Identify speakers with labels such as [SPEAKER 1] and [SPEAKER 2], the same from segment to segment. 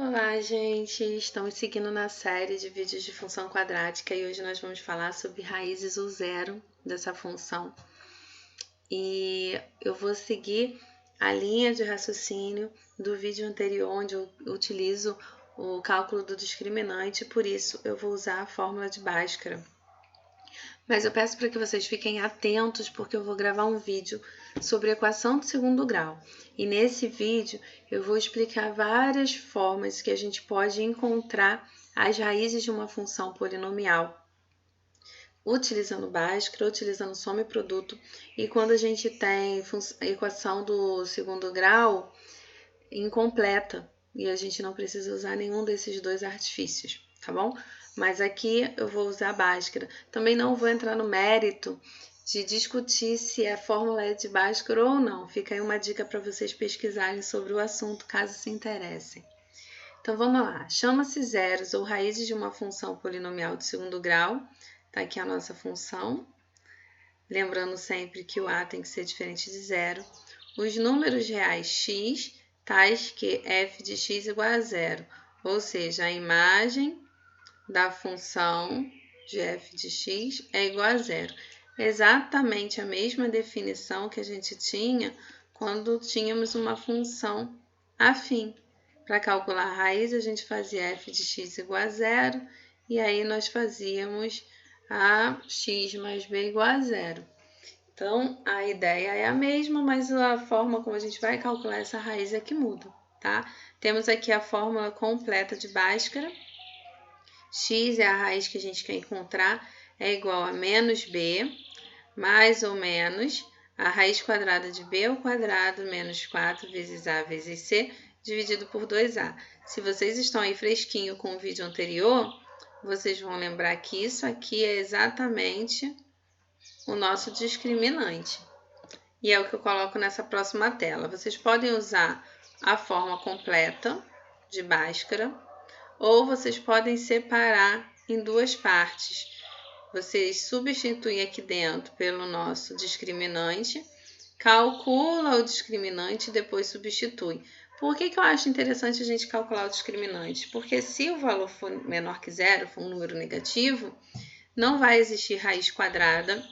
[SPEAKER 1] Olá, gente! Estamos seguindo na série de vídeos de função quadrática e hoje nós vamos falar sobre raízes ou zero dessa função. E eu vou seguir a linha de raciocínio do vídeo anterior, onde eu utilizo o cálculo do discriminante, por isso eu vou usar a fórmula de Bhaskara. Mas eu peço para que vocês fiquem atentos, porque eu vou gravar um vídeo sobre equação do segundo grau. E nesse vídeo eu vou explicar várias formas que a gente pode encontrar as raízes de uma função polinomial, utilizando Bhaskara, utilizando soma e produto. E quando a gente tem a equação do segundo grau incompleta, e a gente não precisa usar nenhum desses dois artifícios, tá bom? Mas aqui eu vou usar a Bhaskara. Também não vou entrar no mérito de discutir se a fórmula é de Bhaskara ou não. Fica aí uma dica para vocês pesquisarem sobre o assunto, caso se interessem. Então vamos lá. Chama-se zeros ou raízes de uma função polinomial de segundo grau. Tá aqui a nossa função. Lembrando sempre que o a tem que ser diferente de zero. Os números reais x, tais que f de x igual a zero, ou seja, a imagem da função de f de x é igual a zero. Exatamente a mesma definição que a gente tinha quando tínhamos uma função afim. Para calcular a raiz, a gente fazia f de x igual a zero, e aí nós fazíamos a x mais b igual a zero. Então, a ideia é a mesma, mas a forma como a gente vai calcular essa raiz é que muda, tá? Temos aqui a fórmula completa de Bhaskara. X é a raiz que a gente quer encontrar, é igual a menos b, mais ou menos a raiz quadrada de b ao quadrado menos 4 vezes a vezes c, dividido por 2a. Se vocês estão aí fresquinho com o vídeo anterior, vocês vão lembrar que isso aqui é exatamente o nosso discriminante. E é o que eu coloco nessa próxima tela. Vocês podem usar a forma completa de Bhaskara, ou vocês podem separar em duas partes. Vocês substituem aqui dentro pelo nosso discriminante, calcula o discriminante e depois substitui. Por que eu acho interessante a gente calcular o discriminante? Porque se o valor for menor que zero, for um número negativo, não vai existir raiz quadrada,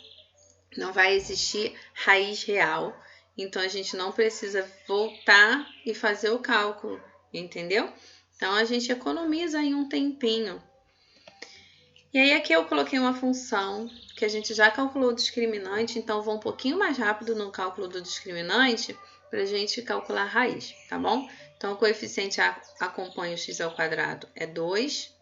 [SPEAKER 1] não vai existir raiz real. Então, a gente não precisa voltar e fazer o cálculo, entendeu? Então, a gente economiza aí um tempinho. E aí, aqui eu coloquei uma função que a gente já calculou o discriminante, então vou um pouquinho mais rápido no cálculo do discriminante para a gente calcular a raiz, tá bom? Então, o coeficiente A acompanha o x ao quadrado é 2,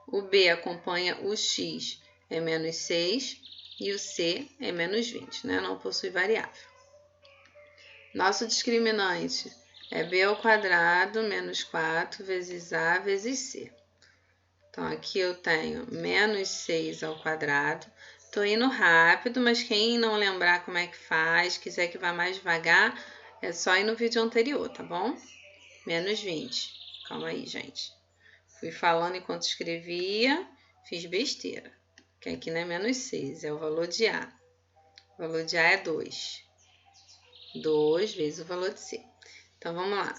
[SPEAKER 1] o B acompanha o x é menos 6 e o C é menos 20, né? Não possui variável. Nosso discriminante é b ao quadrado menos 4 vezes a vezes c. Então, aqui eu tenho menos 6 ao quadrado. Estou indo rápido, mas quem não lembrar como é que faz, quiser que vá mais devagar, é só ir no vídeo anterior, tá bom? Menos 20. Calma aí, gente. Fui falando enquanto escrevia, fiz besteira. Que aqui não é menos 6, é o valor de A. O valor de A é 2. 2 vezes o valor de C. Então, vamos lá.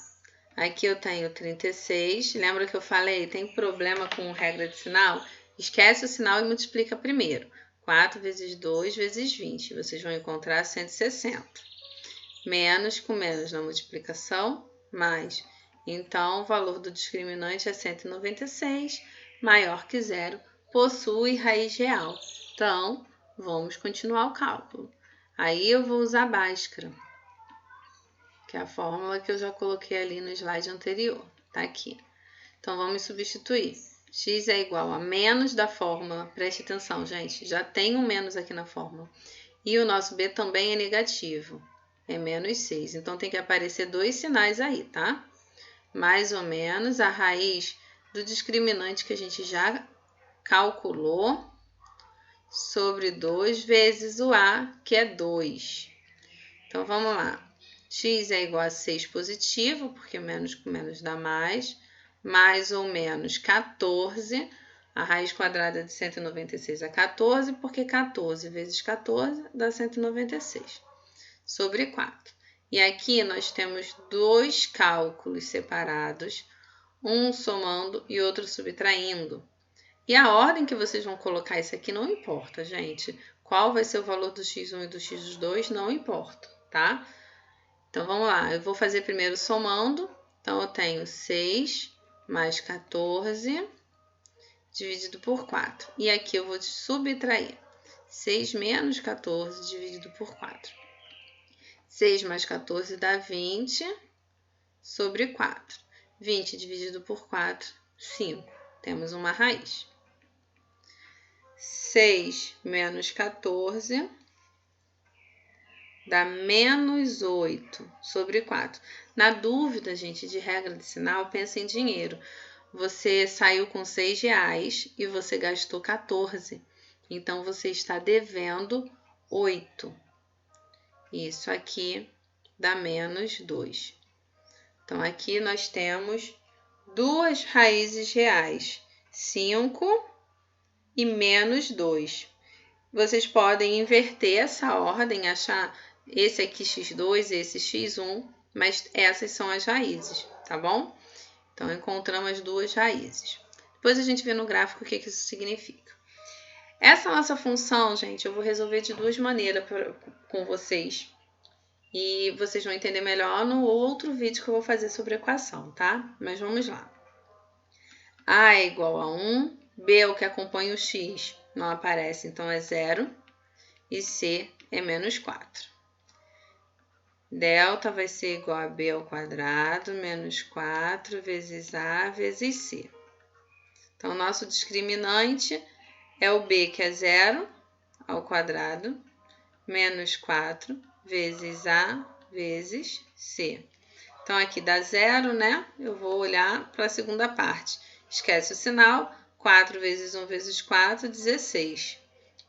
[SPEAKER 1] Aqui eu tenho 36. Lembra que eu falei, tem problema com regra de sinal? Esquece o sinal e multiplica primeiro. 4 vezes 2 vezes 20. Vocês vão encontrar 160. Menos com menos na multiplicação, mais. Então, o valor do discriminante é 196, maior que zero, possui raiz real. Então, vamos continuar o cálculo. Aí eu vou usar Bhaskara, que é a fórmula que eu já coloquei ali no slide anterior, tá aqui. Então, vamos substituir. X é igual a menos da fórmula, preste atenção, gente, já tem um menos aqui na fórmula. E o nosso B também é negativo, é menos 6. Então, tem que aparecer dois sinais aí, tá? Mais ou menos a raiz do discriminante que a gente já calculou sobre 2 vezes o A, que é 2. Então, vamos lá. X é igual a 6 positivo, porque menos com menos dá mais ou menos 14. A raiz quadrada de 196 é 14, porque 14 vezes 14 dá 196, sobre 4. E aqui nós temos dois cálculos separados. um somando e outro subtraindo. E a ordem que vocês vão colocar isso aqui não importa, gente. Qual vai ser o valor do x1 e do x2 não importa, tá? Então, vamos lá. Eu vou fazer primeiro somando. Então, eu tenho 6 mais 14 dividido por 4. E aqui eu vou subtrair. 6 menos 14 dividido por 4. 6 mais 14 dá 20 sobre 4. 20 dividido por 4, 5. Temos uma raiz. 6 menos 14 dá menos 8 sobre 4. Na dúvida, gente, de regra de sinal, pensa em dinheiro. Você saiu com R$6 e você gastou 14. Então, você está devendo 8. Isso aqui dá menos 2. Então, aqui nós temos duas raízes reais, 5 e menos 2. Vocês podem inverter essa ordem, achar esse aqui x2, esse x1, mas essas são as raízes, tá bom? Então, encontramos as duas raízes. Depois a gente vê no gráfico o que isso significa. Essa nossa função, gente, eu vou resolver de duas maneiras com vocês. E vocês vão entender melhor no outro vídeo que eu vou fazer sobre equação, tá? Mas vamos lá. A é igual a 1, B é o que acompanha o x, não aparece, então é 0. E C é menos 4. Delta vai ser igual a B ao quadrado, menos 4 vezes A vezes C. Então, nosso discriminante é o B, que é 0 ao quadrado, menos 4 vezes A vezes C. Então, aqui dá 0, né? Eu vou olhar para a segunda parte. Esquece o sinal. 4 vezes 1 vezes 4, 16.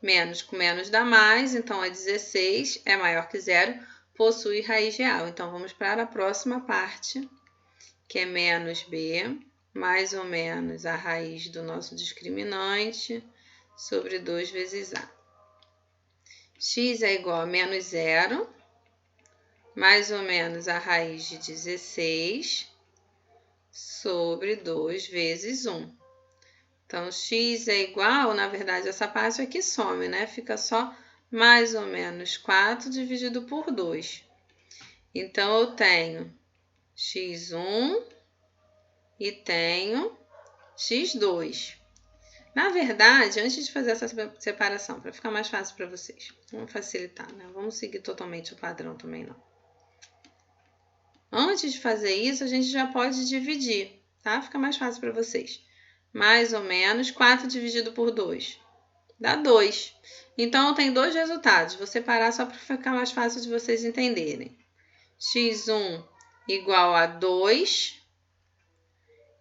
[SPEAKER 1] Menos com menos dá mais, então é 16, é maior que 0, possui raiz real. Então, vamos para a próxima parte, que é menos B, mais ou menos a raiz do nosso discriminante, sobre 2 vezes A. X é igual a menos 0, mais ou menos a raiz de 16, sobre 2 vezes 1. Então, x é igual, na verdade, essa parte aqui some, né? Fica só mais ou menos 4 dividido por 2. Então, eu tenho x1 e tenho x2. Na verdade, antes de fazer essa separação, para ficar mais fácil para vocês, vamos facilitar, né? Vamos seguir totalmente o padrão também, não. Antes de fazer isso, a gente já pode dividir, tá? Fica mais fácil para vocês. Mais ou menos 4 dividido por 2 dá 2. Então, eu tenho dois resultados. Vou separar só para ficar mais fácil de vocês entenderem. x1 igual a 2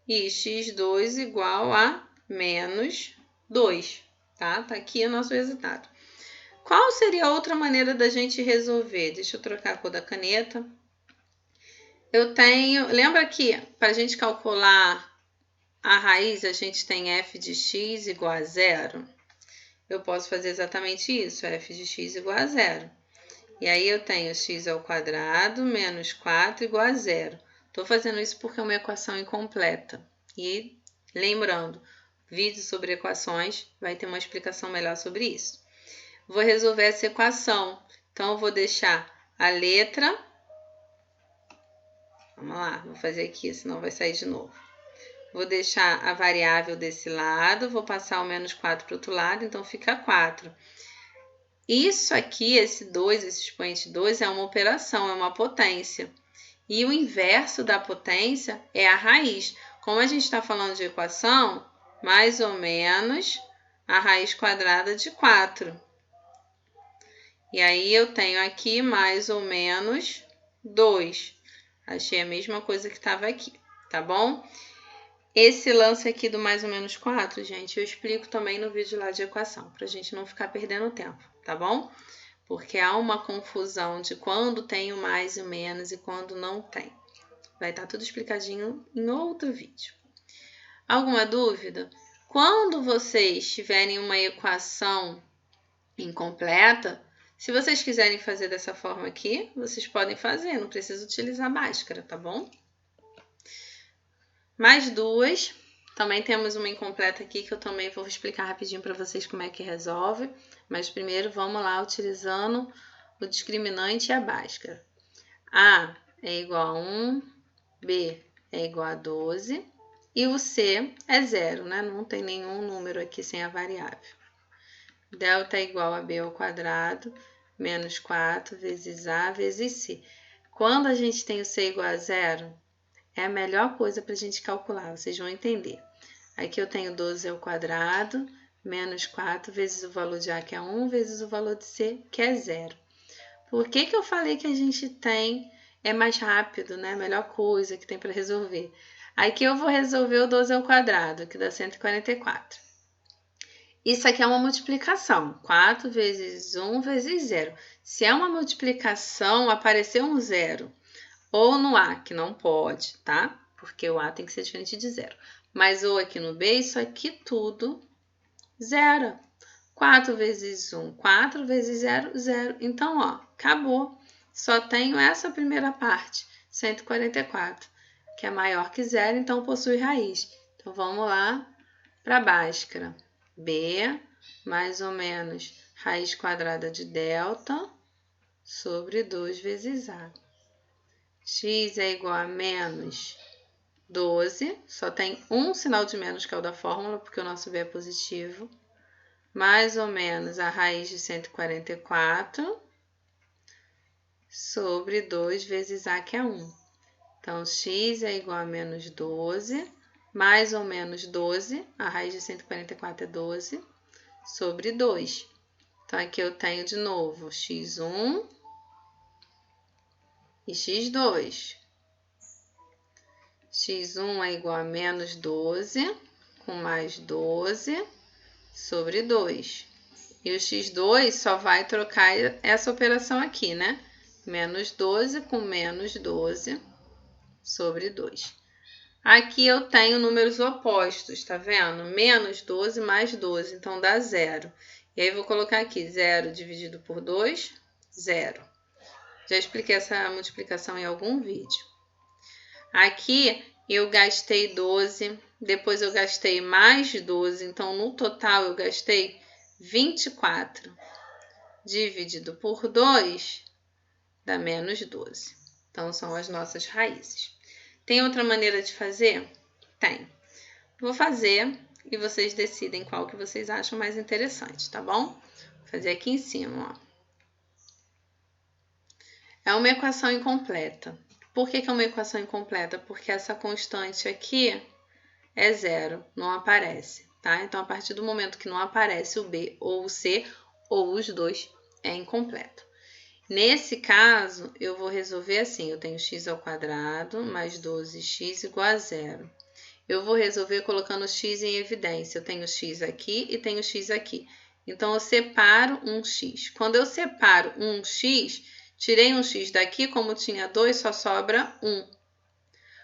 [SPEAKER 1] e x2 igual a menos 2. Tá? Tá aqui o nosso resultado. Qual seria a outra maneira da gente resolver? Deixa eu trocar a cor da caneta. Eu tenho... Lembra que para a gente calcular a raiz, a gente tem f de x igual a 0. Eu posso fazer exatamente isso, f de x igual a 0. E aí eu tenho x ao quadrado menos 4 igual a 0. Estou fazendo isso porque é uma equação incompleta. E lembrando, vídeo sobre equações vai ter uma explicação melhor sobre isso. Vou resolver essa equação. Então, eu vou deixar a letra... Vamos lá, vou fazer aqui, senão vai sair de novo. Vou deixar a variável desse lado, vou passar o menos 4 para o outro lado, então fica 4. Isso aqui, esse 2, esse expoente 2, é uma operação, é uma potência. E o inverso da potência é a raiz. Como a gente está falando de equação, mais ou menos a raiz quadrada de 4. E aí eu tenho aqui mais ou menos 2. Achei a mesma coisa que estava aqui, tá bom? Esse lance aqui do mais ou menos 4, gente, eu explico também no vídeo lá de equação, para a gente não ficar perdendo tempo, tá bom? Porque há uma confusão de quando tem o mais e o menos e quando não tem. Vai estar tudo explicadinho em outro vídeo. Alguma dúvida? Quando vocês tiverem uma equação incompleta, se vocês quiserem fazer dessa forma aqui, vocês podem fazer, não precisa utilizar máscara, tá bom? Mais 2. Também temos uma incompleta aqui que eu também vou explicar rapidinho para vocês como é que resolve. Mas primeiro vamos lá utilizando o discriminante e a Bhaskara. A é igual a 1, B é igual a 12 e o C é 0, né? Não tem nenhum número aqui sem a variável. Delta é igual a B ao quadrado menos 4 vezes A vezes C. Quando a gente tem o C igual a 0, é a melhor coisa para a gente calcular, vocês vão entender. Aqui eu tenho 12 ao quadrado menos 4 vezes o valor de A, que é 1, vezes o valor de C, que é 0. Por que eu falei que a gente tem, é mais rápido, né? A melhor coisa que tem para resolver. Aqui eu vou resolver o 12 ao quadrado, que dá 144. Isso aqui é uma multiplicação, 4 vezes 1 vezes 0. Se é uma multiplicação, apareceu um 0, ou no A, que não pode, tá? Porque o A tem que ser diferente de 0. Mas ou aqui no B, isso aqui tudo zero. 4 vezes 1, 4 vezes 0, 0. Então, ó, acabou. Só tenho essa primeira parte, 144, que é maior que 0, então possui raiz. Então, vamos lá para a Bhaskara. B, mais ou menos, raiz quadrada de delta sobre 2 vezes A. X é igual a menos 12, só tem um sinal de menos, que é o da fórmula, porque o nosso B é positivo, mais ou menos a raiz de 144 sobre 2 vezes A, que é 1. Então, x é igual a menos 12, mais ou menos 12, a raiz de 144 é 12, sobre 2. Então, aqui eu tenho de novo x1 e x2. x1 é igual a menos 12, com mais 12, sobre 2. E o x2 só vai trocar essa operação aqui, né? Menos 12 com menos 12 sobre 2. Aqui eu tenho números opostos, tá vendo? Menos 12 mais 12, então dá 0. E aí eu vou colocar aqui 0 dividido por 2, 0. Já expliquei essa multiplicação em algum vídeo. Aqui eu gastei 12, depois eu gastei mais 12, então no total eu gastei 24. Dividido por 2 dá menos 12. Então, são as nossas raízes. Tem outra maneira de fazer? Tem. Vou fazer e vocês decidem qual que vocês acham mais interessante, tá bom? Vou fazer aqui em cima, ó. É uma equação incompleta. Por que é uma equação incompleta? Porque essa constante aqui é 0, não aparece, tá? Então, a partir do momento que não aparece o B ou o C, ou os dois, é incompleto. Nesse caso, eu vou resolver assim, eu tenho x ao quadrado mais 12x igual a 0. Eu vou resolver colocando x em evidência. Eu tenho x aqui e tenho x aqui. Então, eu separo um x. Quando eu separo um x, tirei um x daqui, como tinha 2, só sobra 1.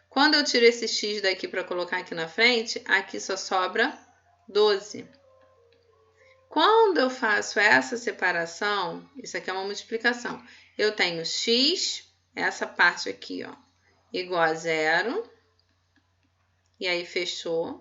[SPEAKER 1] Quando eu tiro esse x daqui para colocar aqui na frente, aqui só sobra 12. Quando eu faço essa separação, isso aqui é uma multiplicação, eu tenho x, essa parte aqui, ó, igual a 0, e aí fechou,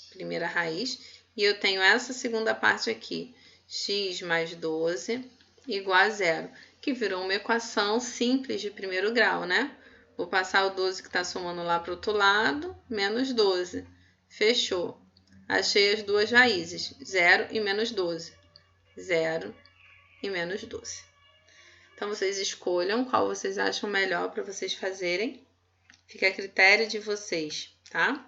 [SPEAKER 1] primeira raiz, e eu tenho essa segunda parte aqui, x mais 12 igual a 0, que virou uma equação simples de primeiro grau, né? Vou passar o 12 que está somando lá para o outro lado, menos 12, fechou. Achei as duas raízes, 0 e menos 12. 0 e menos 12. Então, vocês escolham qual vocês acham melhor para vocês fazerem. Fica a critério de vocês, tá?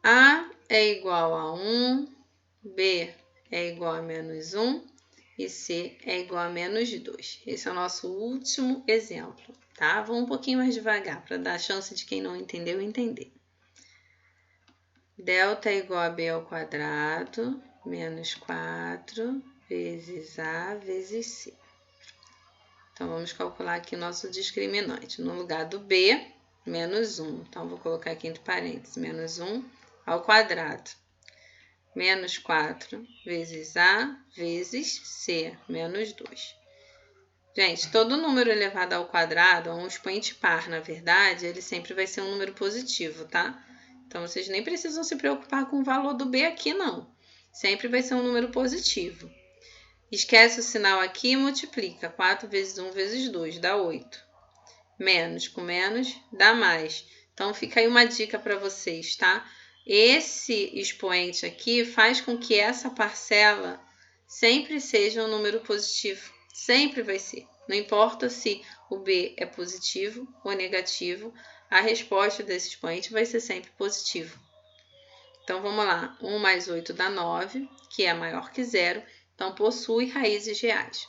[SPEAKER 1] A é igual a 1, B é igual a menos 1 e C é igual a menos 2. Esse é o nosso último exemplo, tá? Vou um pouquinho mais devagar para dar a chance de quem não entendeu entender. Delta é igual a B ao quadrado, menos 4 vezes A vezes C. Então, vamos calcular aqui o nosso discriminante. No lugar do B, menos 1. Então, vou colocar aqui entre parênteses, menos 1 ao quadrado. Menos 4 vezes A vezes C, menos 2. Gente, todo número elevado ao quadrado, um expoente par, na verdade, ele sempre vai ser um número positivo, tá? Então, vocês nem precisam se preocupar com o valor do b aqui, não. Sempre vai ser um número positivo. Esquece o sinal aqui e multiplica. 4 vezes 1 vezes 2 dá 8. Menos com menos dá mais. Então, fica aí uma dica para vocês, tá? Esse expoente aqui faz com que essa parcela sempre seja um número positivo. Sempre vai ser. Não importa se o b é positivo ou negativo, a resposta desse expoente vai ser sempre positivo. Então, vamos lá. 1 mais 8 dá 9, que é maior que zero. Então, possui raízes reais.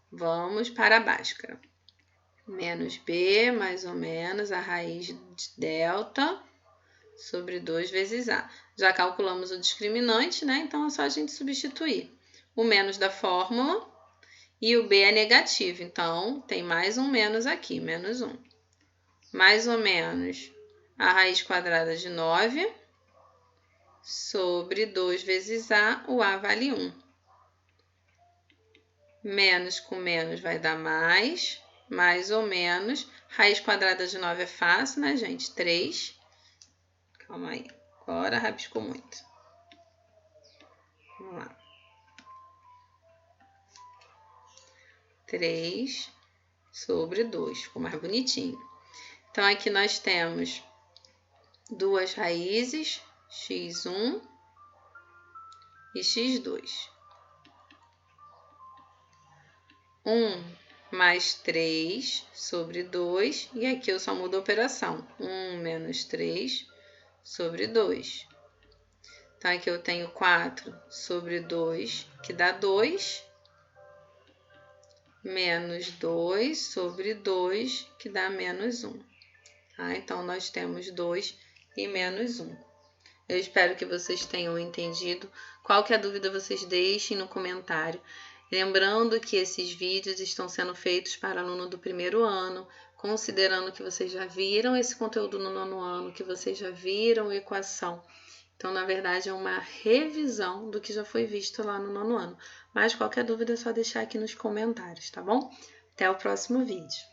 [SPEAKER 1] Vamos para a Bhaskara. Menos b, mais ou menos, a raiz de delta sobre 2 vezes a. Já calculamos o discriminante, né? Então, é só a gente substituir. O menos da fórmula e o b é negativo. Então, tem mais um menos aqui, menos 1. Mais ou menos a raiz quadrada de 9 sobre 2 vezes a, o a vale 1. Menos com menos vai dar mais ou menos. Raiz quadrada de 9 é fácil, né, gente? 3. Calma aí. Agora rabiscou muito. Vamos lá. 3 sobre 2. Ficou mais bonitinho. Então, aqui nós temos duas raízes, x1 e x2. 1 mais 3 sobre 2, e aqui eu só mudo a operação. 1 menos 3 sobre 2. Então, aqui eu tenho 4 sobre 2, que dá 2, menos 2 sobre 2, que dá menos 1. Tá? Então, nós temos 2 e menos 1. Eu espero que vocês tenham entendido. Qualquer dúvida, vocês deixem no comentário. Lembrando que esses vídeos estão sendo feitos para aluno do primeiro ano, considerando que vocês já viram esse conteúdo no nono ano, que vocês já viram equação. Então, na verdade, é uma revisão do que já foi visto lá no nono ano. Mas qualquer dúvida é só deixar aqui nos comentários, tá bom? Até o próximo vídeo.